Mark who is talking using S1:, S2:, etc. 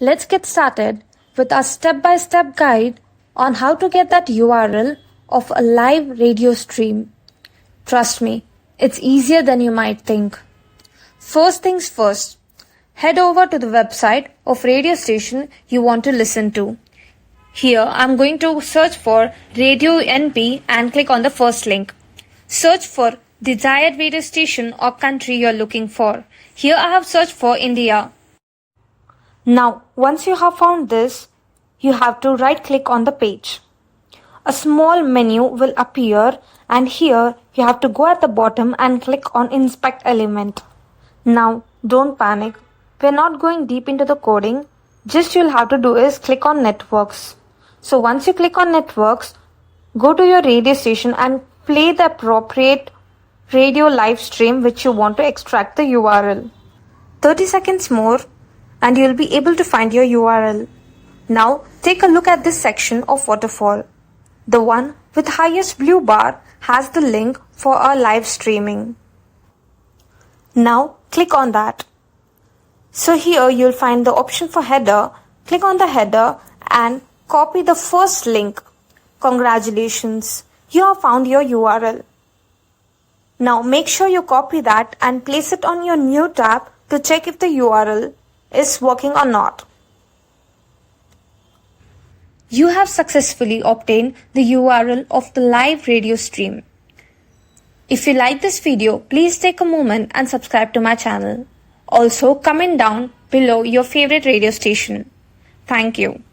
S1: Let's get started with our step-by-step guide on how to get that URL of a live radio stream. Trust me, it's easier than you might think. First things first, head over to the website of radio station you want to listen to. Here I'm going to search for Radio NP and click on the first link. Search for desired radio station or country you're looking for. Here I have searched for India. Now, once you have found this, you have to right click on the page. A small menu will appear and here you have to go at the bottom and click on Inspect Element. Now, don't panic. We're not going deep into the coding. Just you'll have to do is click on Networks. So once you click on Networks, go to your radio station and play the appropriate radio live stream which you want to extract the URL. 30 seconds more and you'll be able to find your URL. Now take a look at this section of waterfall. The one with highest blue bar has the link for our live streaming. Now click on that. So here you'll find the option for header. Click on the header and copy the first link. Congratulations, you have found your URL. Now make sure you copy that and place it on your new tab to check if the URL is working or not. You have successfully obtained the URL of the live radio stream. If you like this video, please take a moment and subscribe to my channel. Also, comment down below your favorite radio station. Thank you.